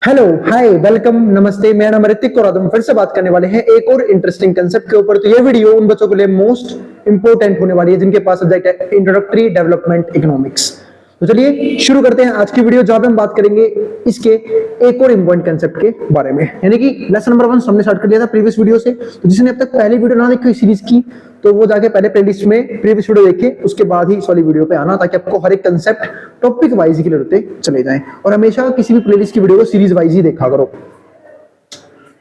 Hello, हाय, welcome, नमस्ते। मेरा नाम ऋतिक और आज हम फिर से बात करने वाले हैं एक और इंटरेस्टिंग कंसेप्ट के ऊपर। तो ये वीडियो उन बच्चों के लिए मोस्ट इंपोर्टेंट होने वाली है जिनके पास सब्जेक्ट है इंट्रोडक्टरी डेवलपमेंट इकोनॉमिक्स। तो चलिए शुरू करते हैं आज की वीडियो, जहां पे हम बात करेंगे इसके एक और इंपॉर्टेंट कंसेप्ट के बारे में, यानी कि लेसन नंबर 1 हमने स्टार्ट कर दिया था प्रीवियस वीडियो से। तो जिसने अब तक पहली वीडियो ना देखी इस सीरीज की, तो वो जाके पहले प्लेलिस्ट में प्रीवियस वीडियो देखे, उसके बाद ही इस वाली वीडियो पे आना, ताकि आपको हर एक कंसेप्ट टॉपिक वाइज ही क्लियर होते चले जाएं। और हमेशा किसी भी प्लेलिस्ट की वीडियो को सीरीज वाइज ही देखा करो।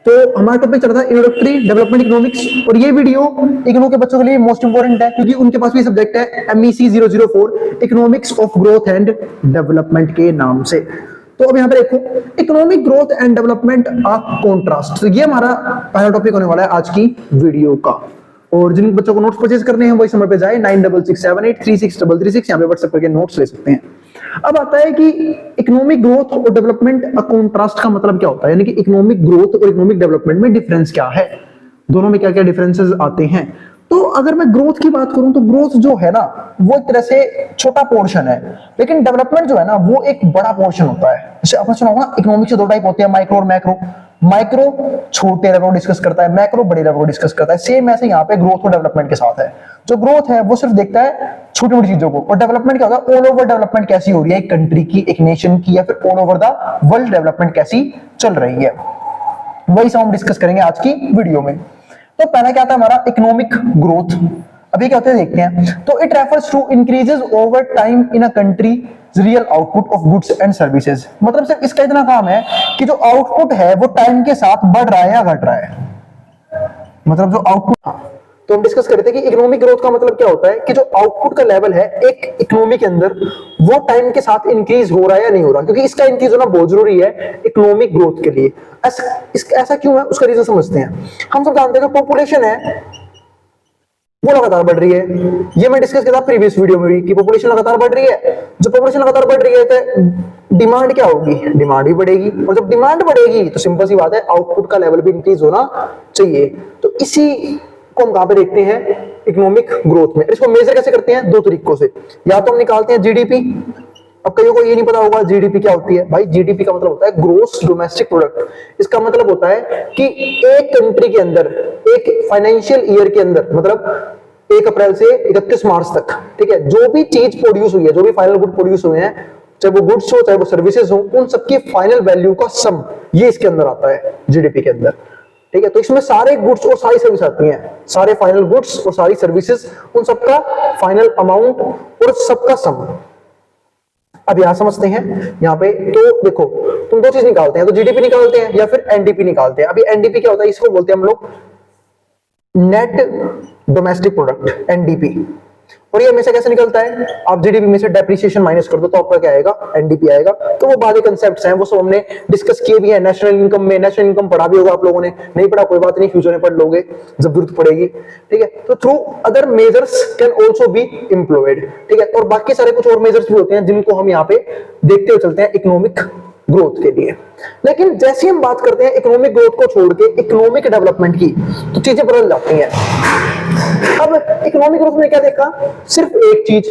तो हमारा टॉपिक चल रहा है इंट्रोडक्टरी डेवलपमेंट इकोनॉमिक्स, और ये वीडियो इग्नो के बच्चों के लिए मोस्ट इंपोर्टेंट है, क्योंकि उनके पास भी सब्जेक्ट है MEC 004 economics of growth and development के नाम से। तो अब यहाँ पे देखो, economic growth and development a contrast, तो ये हमारा पहला टॉपिक होने वाला है आज की वीडियो का। और जिन बच्चों को नोट्स परचेज करने हैं वो इस नंबर पे जाए 9667836336, यहाँ पे व्हाट्सएप करके नोट्स ले सकते हैं। अब आता है कि इकोनॉमिक ग्रोथ और डेवलपमेंट कॉन्ट्रास्ट का मतलब क्या होता है, यानी कि इकोनॉमिक ग्रोथ और इकोनॉमिक डेवलपमेंट में डिफरेंस क्या है, दोनों में क्या क्या डिफरेंसेस आते हैं। तो अगर मैं ग्रोथ की बात करूं तो ग्रोथ जो है ना वो एक तरह से छोटा पोर्शन है, लेकिन डेवलपमेंट जो है ना वो एक बड़ा पोर्शन होता है। जैसे आपने सुना होगा इकोनॉमिक्स के दो टाइप होते हैं, माइक्रो और मैक्रो। माइक्रो छोटे लेवल को डिस्कस करता है, मैक्रो बड़े लेवल को डिस्कस करता है। सेम ऐसे यहाँ पे ग्रोथ और डेवलपमेंट के साथ है। जो ग्रोथ है वो सिर्फ देखता है छोटी मोटी चीजों को, और डेवलपमेंट क्या होता है, ऑल ओवर डेवलपमेंट कैसी हो रही है एक कंट्री की, एक नेशन की, या फिर all over the world development कैसी चल रही है, वही सब हम डिस्कस करेंगे आज की वीडियो में। तो पहला क्या था हमारा इकोनॉमिक ग्रोथ। अभी क्या होता है देखते हैं। तो it refers to increases over time in a country real output of goods and services. मतलब सिर्फ इसका इतना काम है कि जो आउटपुट है वो टाइम के साथ बढ़ रहा है या घट रहा है, मतलब जो आउटपुट। तो हम डिस्कस कर रहे थे कि इकोनॉमिक ग्रोथ का मतलब क्या होता है कि जो आउटपुट का लेवल है एक इकोनॉमी के अंदर वो टाइम के साथ इंक्रीज हो रहा है या नहीं हो रहा, क्योंकि इसका इंक्रीज होना बहुत जरूरी है इकोनॉमिक ग्रोथ के लिए। ऐसा क्यों है उसका रीजन समझते हैं। हम सब जानते हैं कि पॉपुलेशन है वो लगातार बढ़ रही है, ये मैं डिस्कस किया था प्रीवियस वीडियो में भी कि पॉपुलेशन लगातार बढ़ रही है। जब पॉपुलेशन लगातार बढ़ रही है तो डिमांड क्या होगी, डिमांड भी बढ़ेगी, और जब डिमांड बढ़ेगी तो सिंपल सी बात है आउटपुट का लेवल भी इंक्रीज होना चाहिए। तो इसी को हम कहां पे देखते हैं, इकोनॉमिक ग्रोथ में। इसको मेजर कैसे करते हैं, दो तरीकों से। या तो हम निकालते हैं जीडीपी। अब कईयों को ये नहीं पता होगा जीडीपी क्या होती है। भाई जीडीपी का मतलब होता है ग्रोस डोमेस्टिक प्रोडक्ट। इसका मतलब होता है कि एक कंट्री के अंदर एक फाइनेंशियल ईयर के अंदर, मतलब 1 अप्रैल से 31 मार्च तक, ठीक है, जो भी चीज प्रोड्यूस हुई है, जो भी फाइनल गुड प्रोड्यूस हुए हैं, चाहे वो गुड्स हो चाहे वो सर्विसेज हो, उन सबकी फाइनल वैल्यू का सम ये इसके अंदर आता है जीडीपी के अंदर। ठीक है, तो इसमें सारे गुड्स और सारी सर्विस आती हैं, सारे फाइनल गुड्स और सारी सर्विसेज, उन सबका फाइनल अमाउंट और सबका सम। अब यहां समझते हैं यहां पे। तो देखो तुम दो चीज निकालते हैं, तो जीडीपी निकालते हैं या फिर एनडीपी निकालते हैं। अभी एनडीपी क्या होता है, इसको बोलते हैं हम लोग नेट डोमेस्टिक प्रोडक्ट, एनडीपी। और ये हमेशा कैसे निकलता है, आप जीडीपी में से डेप्रिसिएशन माइनस कर दो तो आपका क्या आएगा, एनडीपी आएगा। तो वो बाकी कांसेप्ट्स हैं, वो सब हमने डिस्कस किए भी हैं नेशनल इनकम में। नेशनल इनकम पढ़ा भी होगा आप लोगों ने, नहीं पढ़ा कोई बात नहीं, फ्यूचर में पढ़ लोगे जब जरूरत पड़ेगी। ठीक है, तो through other measures can also be employed. ठीक है, और बाकी सारे कुछ और मेजर्स भी होते हैं जिनको हम यहाँ पे देखते हुए चलते हैं इकोनॉमिक ग्रोथ के लिए। लेकिन जैसे हम बात करते हैं इकोनॉमिक ग्रोथ को छोड़ के इकोनॉमिक डेवलपमेंट की, तो चीजें बदल जाती हैं। अब इकोनॉमिक ग्रोथ में क्या देखा, सिर्फ एक चीज,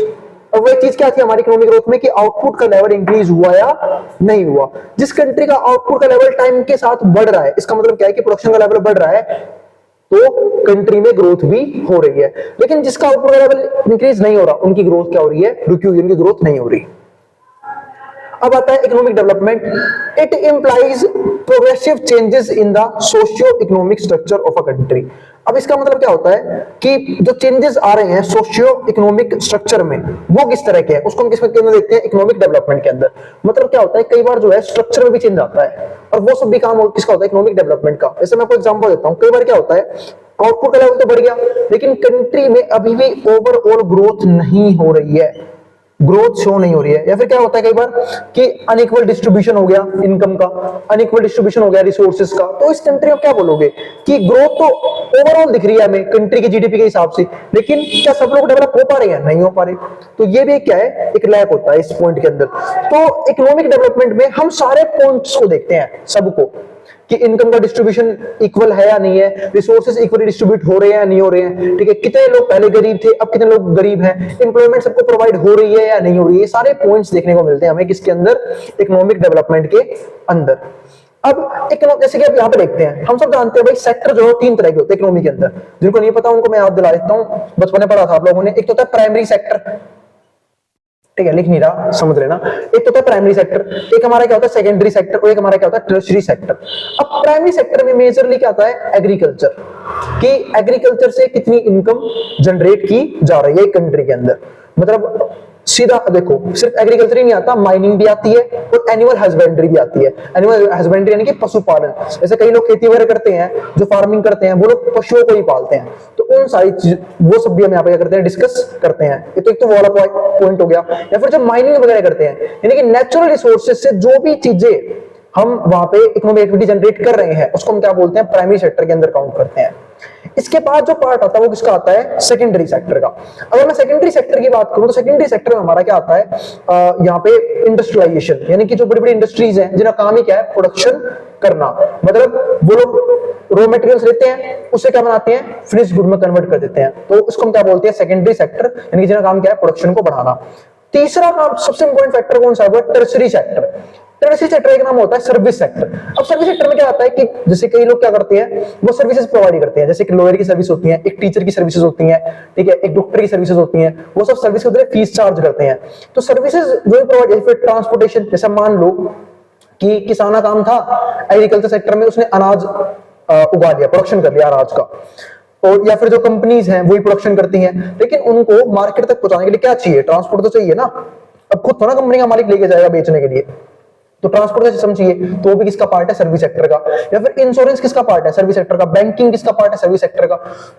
और वो चीज क्या थी हमारी इकोनॉमिक ग्रोथ में कि आउटपुट का लेवल इंक्रीज हुआ या नहीं हुआ। जिस कंट्री का आउटपुट का लेवल टाइम के साथ बढ़ रहा है, इसका मतलब क्या है कि प्रोडक्शन का लेवल बढ़ रहा है, तो कंट्री में ग्रोथ भी हो रही है। लेकिन जिसका आउटपुट का लेवल इंक्रीज नहीं हो रहा, उनकी ग्रोथ क्या हो रही है, रुकी हुई, उनकी ग्रोथ नहीं हो रही। अब आता है economic development. It implies progressive changes in the socio economic structure of a country. अब इसका मतलब क्या होता है कि जो चेंजेस आ रहे हैं सोशियो इकोनॉमिक स्ट्रक्चर में, वो किस तरह के हैं, उसको हम किस में देखते हैं, इकोनॉमिक डेवलपमेंट के अंदर। मतलब क्या होता है, कई बार जो है स्ट्रक्चर में भी चेंज आता है, और वो सब भी काम किसका होता है, इकोनॉमिक डेवलपमेंट का। जैसे मैं आपको एग्जांपल देता हूं, कई बार क्या होता है आउटपुट का लेवल तो बढ़ गया, लेकिन कंट्री में अभी भी ओवरऑल ग्रोथ नहीं हो रही है, ग्रोथ शो नहीं हो रही है। या फिर क्या होता है कई बार कि अनइक्वल डिस्ट्रीब्यूशन हो गया इनकम का, अनइक्वल डिस्ट्रीब्यूशन हो गया रिसोर्सेज का। तो इस कंट्री में क्या बोलोगे कि ग्रोथ तो ओवरऑल दिख रही है हमें कंट्री की जीडीपी के हिसाब से, लेकिन क्या सब लोग डेवलप हो पा रहे हैं, नहीं हो पा रहे। तो ये भी क्या है, एक लैक होता है इस पॉइंट के अंदर। तो इकोनॉमिक डेवलपमेंट में हम सारे पॉइंट्स को देखते हैं, सबको, कि इनकम का डिस्ट्रीब्यूशन इक्वल है या नहीं है, रिसोर्सेज इक्वली डिस्ट्रीब्यूट हो रहे हैं या नहीं हो रहे हैं, ठीक है, कितने लोग पहले गरीब थे अब कितने लोग गरीब हैं, एम्प्लॉयमेंट सबको प्रोवाइड हो रही है या नहीं हो रही है, ये सारे पॉइंट्स देखने को मिलते हैं हमें किसके अंदर, इकोनॉमिक डेवलपमेंट के अंदर। अब जैसे कि आप यहाँ पे देखते हैं, हम सब जानते हैं भाई सेक्टर जो है 3 तरह के होते हैं इकोनॉमी के अंदर, जिनको नहीं पता उनको मैं याद दिला देता हूँ, बचपन में पढ़ा था आप लोगों ने। एक तो होता है प्राइमरी सेक्टर, ठीक है, लिख नहीं रहा समझ लेना। एक तो होता है प्राइमरी सेक्टर, एक हमारा क्या होता है सेकेंडरी सेक्टर, और एक हमारा क्या होता है टर्शियरी सेक्टर। अब प्राइमरी सेक्टर में मेजरली क्या आता है, एग्रीकल्चर, कि एग्रीकल्चर से कितनी इनकम जनरेट की जा रही है एक कंट्री के अंदर। मतलब सीधा देखो, सिर्फ एग्रीकल्चर ही नहीं आता, माइनिंग भी आती है और एनिमल हस्बेंड्री भी आती है। एनिमल हस्बेंड्री यानी कि पशुपालन, जैसे कई लोग खेती वगैरह करते हैं, जो फार्मिंग करते हैं वो लोग पशुओं को ही पालते हैं, तो उन सारी चीज वो सब भी हम यहाँ पे क्या करते हैं, डिस्कस करते हैं। ये तो एक तो वाला पॉइंट हो गया। या फिर जो माइनिंग वगैरह करते हैं, यानी कि नेचुरल रिसोर्सेज से जो भी चीजें हम वहां पे इकोनॉमिक एक्टिविटी जनरेट कर रहे हैं उसको हम क्या बोलते हैं, प्राइमरी सेक्टर के अंदर काउंट करते हैं। इसके बाद जो पार्ट आता है वो किसका आता है, सेकेंडरी सेक्टर का। अगर मैं सेकेंडरी सेक्टर की बात करूं तो सेकेंडरी सेक्टर में हमारा क्या आता है, यहाँ पे इंडस्ट्रियलाइजेशन, यानी कि जो बड़ी बड़ी इंडस्ट्रीज हैं जिनका काम ही क्या है, प्रोडक्शन करना। मतलब वो लोग रॉ मटेरियल्स लेते हैं, उससे क्या बनाते हैं, फिनिश गुड में कन्वर्ट कर देते हैं, तो उसको हम क्या बोलते हैं, सेकेंडरी सेक्टर, यानी कि जिनका काम क्या है, प्रोडक्शन को बढ़ाना। तीसरा काम, सबसे इंपॉर्टेंट फैक्टर कौन सा है, टर्शरी सेक्टर। टर्शरी सेक्टर एक नाम होता है सर्विस सेक्टर। अब सर्विस सेक्टर में क्या आता है कि जैसे कई लोग क्या करते हैं, वो सर्विसेज प्रोवाइड करते हैं, जैसे कि लॉयर की सर्विस होती है, एक टीचर की सर्विसेज होती है, ठीक है, एक डॉक्टर की सर्विसेज होती है, वो सब सर्विस के बदले फीस चार्ज करते हैं। तो सर्विसेज जो प्रोवाइड, फिर ट्रांसपोर्टेशन, जैसे मान लो कि किसाना काम था एग्रीकल्चर सेक्टर में, उसने अनाज उगा लिया, प्रोडक्शन कर लिया अनाज का, और या फिर जो कंपनीज हैं वही प्रोडक्शन करती हैं, लेकिन उनको मार्केट तक पहुंचाने के लिए क्या चाहिए, ट्रांसपोर्ट तो चाहिए ना। अब खुद तो ना कंपनी का मालिक लेके जाएगा बेचने के लिए, तो ट्रांसपोर्ट का सिस्टम चाहिए, तो वो भी किसका पार्ट है, सर्विस सेक्टर का। या फिर इंश्योरेंस किसका पार्ट है, सर्विस सेक्टर का। बैंकिंग किसका पार्ट है, सर्विस सेक्टर का।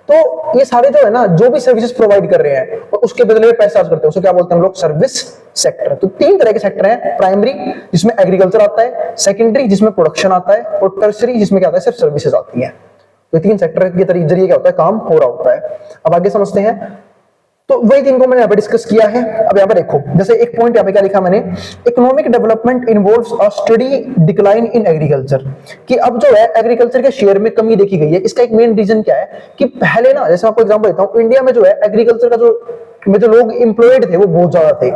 तो ये सारे जो है ना, जो भी सर्विसेज प्रोवाइड कर रहे हैं और उसके बदले में पैसा चार्ज करते हैं, उसे क्या बोलते हैं हम लोग, सर्विस सेक्टर। तो 3 तरह के सेक्टर हैं, प्राइमरी जिसमें एग्रीकल्चर आता है, सेकेंडरी जिसमें प्रोडक्शन आता है, और टर्शरी जिसमें क्या आता है, सिर्फ सर्विसेज आती है। तो 3 सेक्टर के जरिए क्या होता है, काम हो रहा होता है। अब आगे समझते हैं, तो वही 3 को मैंने यहाँ पे डिस्कस किया है। अब यहाँ पे देखो, जैसे एक पॉइंट यहाँ पे क्या लिखा मैंने, economic development involves a study decline in agriculture, कि अब जो है एग्रीकल्चर के शेयर में कमी देखी गई है। इसका एक मेन रीजन क्या है कि पहले ना, जैसे आपको एग्जांपल देता हूँ, इंडिया में जो है एग्रीकल्चर का जो लोग एम्प्लॉयड थे वो बहुत ज्यादा थे।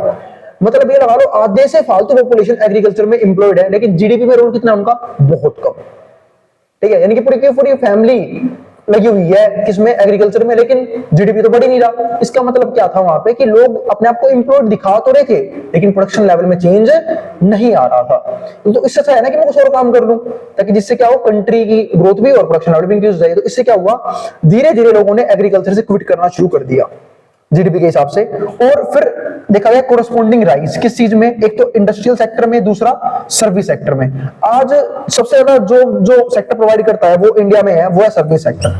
मतलब ये लगा लो आधे से फालतू पॉपुलेशन एग्रीकल्चर में एम्प्लॉयड है, लेकिन जीडीपी में रोल कितना उनका, बहुत कम, ठीक है, यानी कि पूरी की पूरी फैमिली लगी हुई है किसमें, एग्रीकल्चर में, लेकिन जीडीपी तो बढ़ ही नहीं रहा। इसका मतलब क्या था वहां पे कि लोग अपने आप को एम्प्लॉयड दिखा तो रहे थे, लेकिन प्रोडक्शन लेवल में चेंज नहीं आ रहा था। तो इससे अच्छा है ना कि मैं कुछ और काम कर लूं, ताकि जिससे क्या हो, कंट्री की ग्रोथ भी और प्रोडक्शन लेवल भी इंक्रीज हो जाए। तो इससे क्या हुआ, धीरे धीरे लोगों ने एग्रीकल्चर से क्विट करना शुरू कर दिया जीडीपी के हिसाब से। और फिर देखा गया कोरस्पोंडिंग राइज किस चीज में, एक तो इंडस्ट्रियल सेक्टर में, दूसरा सर्विस सेक्टर में। आज सबसे ज्यादा जो सेक्टर प्रोवाइड करता है वो इंडिया में है, वो है सर्विस सेक्टर।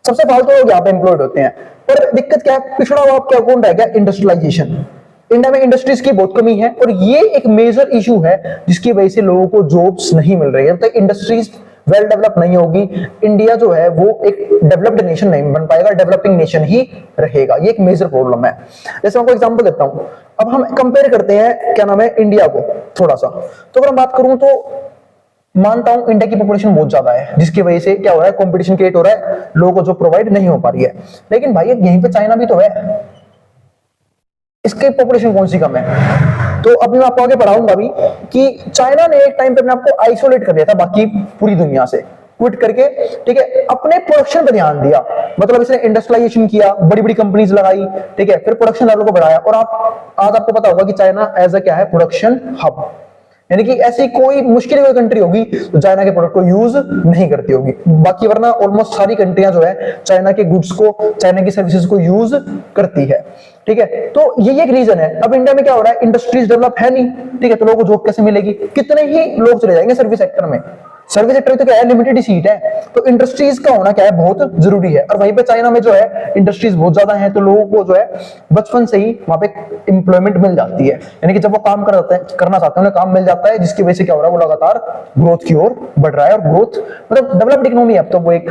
सबसे फालतू लोग यहाँ पे एम्प्लॉयड होते हैं। पर दिक्कत क्या है, पिछड़ा हुआ क्या कौन रह गया, इंडस्ट्रियलाइजेशन। इंडिया में इंडस्ट्रीज की बहुत कमी है, और ये एक मेजर इशू है जिसकी वजह से लोगों को जॉब्स नहीं मिल रही है। तो इंडस्ट्रीज वेल डेवलप नहीं होगी, इंडिया जो है वो एक डेवलप्ड नेशन नहीं बन पाएगा, डेवलपिंग नेशन ही रहेगा। ये एक मेजर प्रॉब्लम है। जैसे मैं आपको एग्जांपल देता हूं, अब हम कंपेयर करते हैं क्या नाम है, इंडिया को थोड़ा सा। तो अगर मैं बात करूं तो मानता हूं इंडिया की पॉपुलेशन बहुत ज्यादा है, जिसकी वजह से क्या हो रहा है, कंपटीशन क्रिएट हो रहा है, लोगों को जो प्रोवाइड नहीं हो पा रही है। लेकिन भाई यहीं पे चाइना भी तो है, इसकी पॉपुलेशन कौन सी कम है। तो अभी मैं आपको आगे पढ़ाऊंगा भी कि चाइना ने एक टाइम पे अपने आपको आइसोलेट कर लिया था बाकी पूरी दुनिया से, क्विट करके, ठीक है, अपने प्रोडक्शन पर ध्यान दिया। मतलब इसने इंडस्ट्रियलाइजेशन किया, बड़ी बड़ी कंपनीज लगाई, ठीक है, फिर प्रोडक्शन लेवल को बढ़ाया। और आज आपको पता होगा कि चाइना एज अ क्या है, प्रोडक्शन हब, यानी कि ऐसी कोई मुश्किल कोई कंट्री होगी तो चाइना के प्रोडक्ट को यूज नहीं करती होगी। बाकी वरना ऑलमोस्ट सारी कंट्रियां जो है चाइना के गुड्स को, चाइना की सर्विसेज को यूज करती है, ठीक है। तो ये एक रीजन है। अब इंडिया में क्या हो रहा है, इंडस्ट्रीज डेवलप है नहीं, ठीक है, तो लोगों को जॉब कैसे मिलेगी, कितने ही लोग चले जाएंगे सर्विस सेक्टर में। सर्विस सेक्टर तो क्या है, लिमिटेड सीट है, तो इंडस्ट्रीज का होना क्या है, बहुत जरूरी है। और वहीं पे चाइना में जो है इंडस्ट्रीज बहुत ज्यादा है, तो लोगों को जो है बचपन से ही वहां पे एम्प्लॉयमेंट मिल जाती है, यानी कि जब वो काम करना चाहते हैं उन्हें काम मिल जाता है, जिसकी वजह से क्या हो रहा है, वो लगातार ग्रोथ की ओर बढ़ रहा है। और ग्रोथ मतलब डेवलप्ड इकोनॉमी है अब तो वो एक।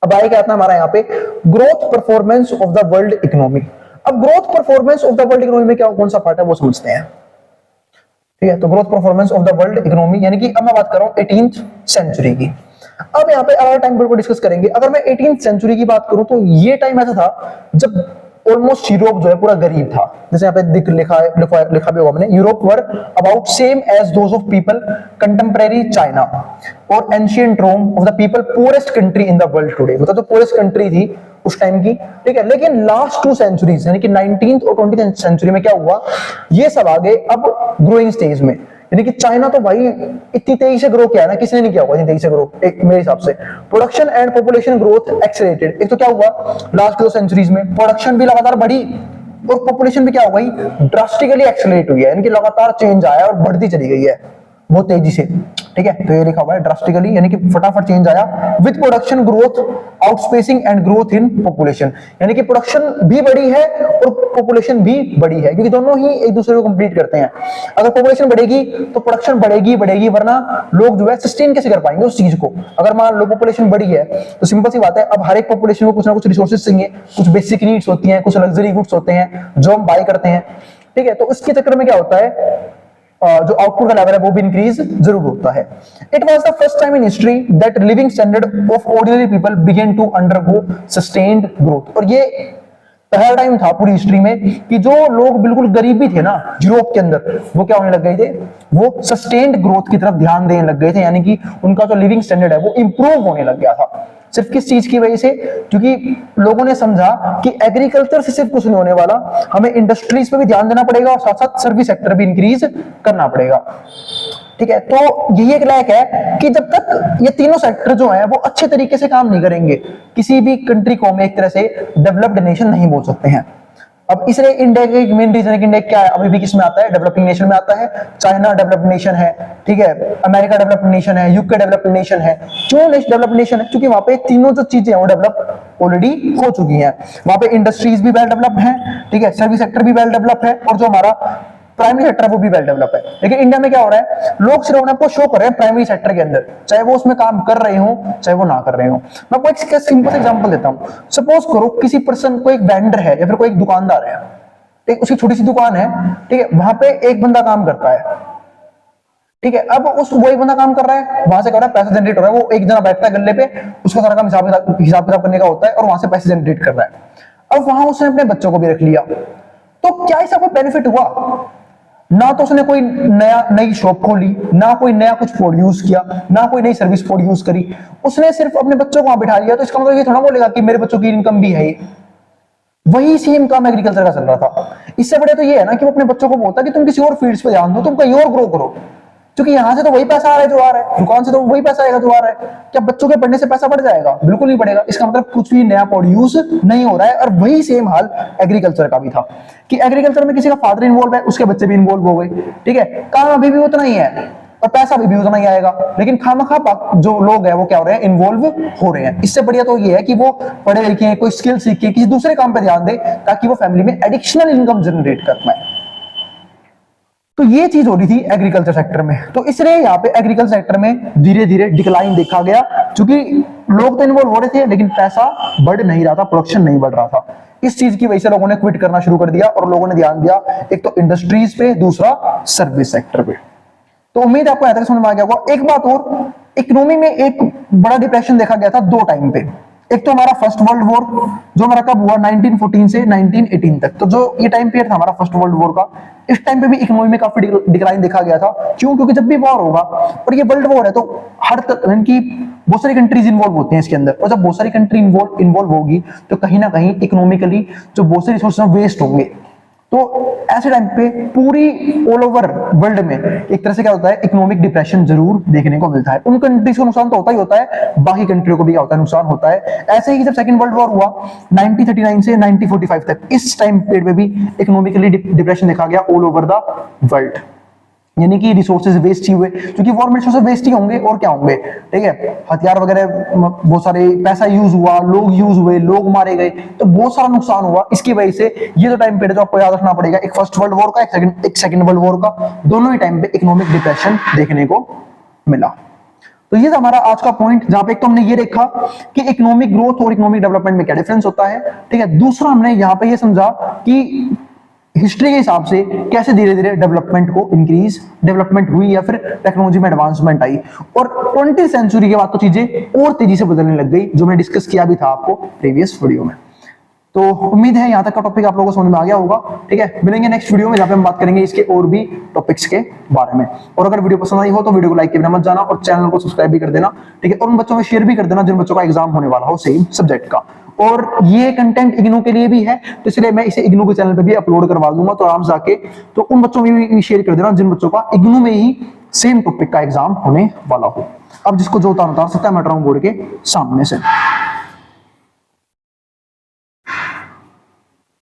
अब आए क्या आता है हमारा यहाँ पे, growth performance of the world economy. अब growth performance of the world economy में क्या कौन सा पार्ट है वो समझते हैं। ठीक है, तो growth performance of the world economy, यानी कि अब मैं बात कर रहा हूं 18th सेंचुरी की। अब यहाँ पे अलग टाइम पीरियड को डिस्कस करेंगे। अगर मैं 18th सेंचुरी की बात करूं तो ये टाइम ऐसा था जब ऑलमोस्ट यूरोप जो है पूरा गरीब था। जैसे यहाँ पे लिखा भी होगा मैंने, Europe were about same as those of people contemporary China और ancient Rome of the people poorest country in the world today. मतलब जो पोरेस्ट कंट्री थी उस टाइम की, ठीक है। लेकिन लास्ट 2 सेंचुरीज यानी कि 19th और 20th सेंचुरी में क्या हुआ, ये सब आ गए अब ग्रोइंग स्टेज में। यानी कि चाइना तो भाई इतनी तेजी से ग्रो किया है ना, किसने नहीं किया होगा इतनी तेजी से ग्रो, एक मेरे हिसाब से। Production and population growth accelerated. एक तो क्या हुआ लास्ट 2 सेंचुरीज में, प्रोडक्शन भी लगातार बढ़ी और पॉपुलेशन भी क्या हो गई, ड्रास्टिकली एक्सेलरेट हुई है, यानी कि लगातार चेंज आया और बढ़ती चली गई है बहुत तेजी से, ठीक है। तो ये लिखा हुआ है ड्रास्टिकली, यानी कि फटाफट चेंज आया। With production growth outpacing and growth in population, यानी कि प्रोडक्शन भी बड़ी है और पॉपुलेशन भी बड़ी है, क्योंकि दोनों ही एक दूसरे को कंप्लीट करते हैं। अगर पॉपुलेशन बढ़ेगी तो प्रोडक्शन बढ़ेगी, वरना लोग जो है सस्टेन कैसे कर पाएंगे उस चीज को। अगर मान लो पॉपुलेशन बढ़ी है तो सिंपल सी बात है, अब हर एक पॉपुलेशन को कुछ ना कुछ रिसोर्सेज चाहिए, कुछ बेसिक नीड्स होती हैं, कुछ लग्जरी गुड्स होते हैं जो हम बाय करते हैं, ठीक है। तो इसके चक्कर में क्या होता है, जो आउटपुट का लेवल है वो भी इंक्रीज जरूर होता है। It was the first time in history that living standard of ordinary people began to undergo sustained growth. और ये पहला टाइम था पूरी हिस्ट्री में कि जो लोग बिल्कुल गरीब भी थे ना यूरोप के अंदर, वो क्या होने लग गए थे, वो सस्टेन्ड ग्रोथ की तरफ ध्यान देने लग गए थे, यानी कि उनका जो लिविंग स्टैंडर्ड है वो इंप्रूव होने लग गया था। सिर्फ किस चीज की वजह से, क्योंकि लोगों ने समझा कि एग्रीकल्चर से सिर्फ कुछ नहीं होने वाला, हमें इंडस्ट्रीज पे भी ध्यान देना पड़ेगा और साथ साथ सर्विस सेक्टर भी इंक्रीज करना पड़ेगा, ठीक है। तो यही एक लायक है कि जब तक ये तीनों सेक्टर जो है वो अच्छे तरीके से काम नहीं करेंगे, किसी भी कंट्री को हम एक तरह से डेवलप्ड नेशन नहीं बोल सकते हैं। अब इसलिए इंडिया के मेन रीजन है कि इंडिया क्या है, अभी भी किसमें आता है, डेवलपिंग नेशन में आता है। चाइना डेवलप्ड नेशन है, ठीक है, अमेरिका डेवलप्ड नेशन है, यूके डेवलप्ड नेशन है। क्यों डेवलप्ड नेशन है, क्योंकि वहां पे तीनों जो चीजें हैं वो डेवलप ऑलरेडी हो चुकी हैं। वहां पे इंडस्ट्रीज भी वेल डेवलप्ड हैं, ठीक है, सर्विस सेक्टर भी वेल डेवलप है और जो हमारा प्राइमरी सेक्टर है वो भी वेल डेवलप है। लेकिन इंडिया में क्या हो रहा है, लोग सिर्फ अपने आपको शो कर रहे हैं प्राइमरी सेक्टर के अंदर, चाहे वो उसमें काम कर रहे हो चाहे वो ना कर रहे हो। मैं आपको एक सिंपल एग्जांपल देता हूं। सपोज करो किसी पर्सन को एक वेंडर है या फिर कोई एक दुकानदार है, ठीक, उसकी छोटी सी दुकान है, ठीक है, वहां पे एक बंदा काम करता है, ठीक है। अब उस वो एक बंदा काम कर रहा है, वहां से कर रहा है, पैसा जनरेट हो रहा है, वो एक जना बैठता है गल्ले पे, उसका सारा काम हिसाब किताब करने का होता है और वहां से पैसे जनरेट कर रहा है। अब वहां उसने अपने बच्चों को भी रख लिया, तो क्या इसका कोई बेनिफिट हुआ? ना तो उसने कोई नई शॉप खोली, ना कोई नया कुछ प्रोड्यूस किया, ना कोई नई सर्विस प्रोड्यूस करी, उसने सिर्फ अपने बच्चों को वहां बिठा लिया। तो इसका मतलब ये थोड़ा बोलेगा कि मेरे बच्चों की इनकम भी है। वही सेम काम एग्रीकल्चर का चल रहा था। इससे बड़े तो ये है ना कि वो अपने बच्चों को बोलता कि तुम किसी और फील्ड्स पे ध्यान दो, तुम कहीं और ग्रो करो, क्योंकि यहां से तो वही पैसा आ रहा है जो आ रहा है, दुकान से तो वही पैसा आएगा जो आ रहा है। क्या बच्चों के पढ़ने से पैसा बढ़ जाएगा? बिल्कुल नहीं बढ़ेगा। इसका मतलब कुछ भी नया प्रोड्यूस नहीं हो रहा है। और वही सेम हाल एग्रीकल्चर का भी था कि एग्रीकल्चर में किसी का फादर इन्वॉल्व है, उसके बच्चे भी इन्वॉल्व हो गए, ठीक है। काम अभी भी उतना ही है और पैसा भी उतना ही आएगा, लेकिन खामखा जो लोग हैं वो क्या हो रहे हैं, इन्वॉल्व हो रहे हैं। इससे बढ़िया तो ये है कि वो पढ़े लिखे, कोई स्किल सीख के किसी दूसरे काम पे ध्यान दे, ताकि वो फैमिली में एडिशनल इनकम जनरेट कर पाए। तो ये चीज हो रही थी एग्रीकल्चर सेक्टर में। तो इसलिए यहाँ पे एग्रीकल्चर सेक्टर में धीरे धीरे डिक्लाइन देखा गया, क्योंकि लोग तो इन्वॉल्व हो रहे थे लेकिन पैसा बढ़ नहीं रहा था, प्रोडक्शन नहीं बढ़ रहा था। इस चीज की वजह से लोगों ने क्विट करना शुरू कर दिया और लोगों ने ध्यान दिया एक तो इंडस्ट्रीज पे, दूसरा सर्विस सेक्टर पे। तो उम्मीद आपको यहां तक समझ में आ गया होगा। एक बात और, इकोनॉमी में एक बड़ा डिप्रेशन देखा गया था 2 टाइम पे। एक तो हमारा फर्स्ट वर्ल्ड वॉर, जो हमारा कब हुआ, 1914 से 1918 तक। तो जो ये टाइम पीरियड था हमारा फर्स्ट वर्ल्ड वॉर का, इस टाइम पे भी इकोनॉमी में काफी डिक्लाइन देखा गया था। क्यों? क्योंकि जब भी वॉर होगा, और ये वर्ल्ड वॉर है, तो हर की बहुत सारी कंट्रीज इन्वॉल्व होती हैं इसके अंदर, और जब बहुत सारी कंट्री इन्वॉल्व होगी तो कहीं ना कहीं इकोनॉमिकली जो बहुत सारी रिसोर्सेज वेस्ट होंगे। तो ऐसे टाइम पे पूरी ऑल ओवर वर्ल्ड में एक तरह से क्या होता है, इकोनॉमिक डिप्रेशन जरूर देखने को मिलता है। उन कंट्रीज को नुकसान तो होता है, बाकी कंट्रियों को भी क्या होता है, नुकसान होता है। ऐसे ही जब सेकंड वर्ल्ड वॉर हुआ 1939 से 1945 तक, इस टाइम पीरियड में भी इकोनॉमिकली डिप्रेशन देखा गया ऑल ओवर द वर्ल्ड। यानी कि रिसोर्सेज वेस्ट ही हुए, क्योंकि वॉर में रिसोर्सेज वेस्ट ही होंगे और क्या होंगे, ठीक है। हथियार वगैरह, बहुत सारे पैसा यूज हुआ, लोग यूज हुए, लोग मारे गए, तो बहुत सारा नुकसान हुआ। इसकी वजह से ये जो टाइम पीरियड जो आपको याद रखना पड़ेगा, एक फर्स्ट वर्ल्ड वॉर का, एक सेकंड वर्ल्ड वॉर का, दोनों ही टाइम पे इकोनॉमिक डिप्रेशन देखने को मिला। तो ये हमारा आज का पॉइंट, जहां पे एक तो हमने ये देखा कि इकोनॉमिक ग्रोथ और इकोनॉमिक डेवलपमेंट में क्या डिफरेंस होता है, ठीक है। दूसरा हमने यहाँ पे ये समझा कि हिस्ट्री के हिसाब से कैसे धीरे धीरे डेवलपमेंट हुई या फिर टेक्नोलॉजी में एडवांसमेंट आई, और 20th सेंचुरी के बाद तो चीजें और तेजी से बदलने लग गई, जो मैंने डिस्कस किया भी था आपको प्रीवियस वीडियो में। तो उम्मीद है यहां तक का टॉपिक आप लोगों को समझ में आ गया होगा। ठीक है, मिलेंगे नेक्स्ट वीडियो में जहां पे हम बात करेंगे इसके और भी टॉपिक्स के बारे में। और अगर वीडियो पसंद आई हो तो वीडियो को लाइक करना मत जाना और चैनल को सब्सक्राइब भी कर देना। ठीक है, और उन बच्चों में शेयर भी कर देना जिन बच्चों का एग्जाम होने वाला हो सेम सब्जेक्ट का। और ये कंटेंट इग्नू के लिए भी है, तो इसलिए मैं इसे इग्नू के चैनल पे भी अपलोड करवा दूंगा, तो आराम से आके तो उन बच्चों में भी शेयर कर देना जिन बच्चों का इग्नू में ही सेम टॉपिक का एग्जाम होने वाला हो। अब जिसको जो उतार सकता है मैं बोर्ड के सामने से।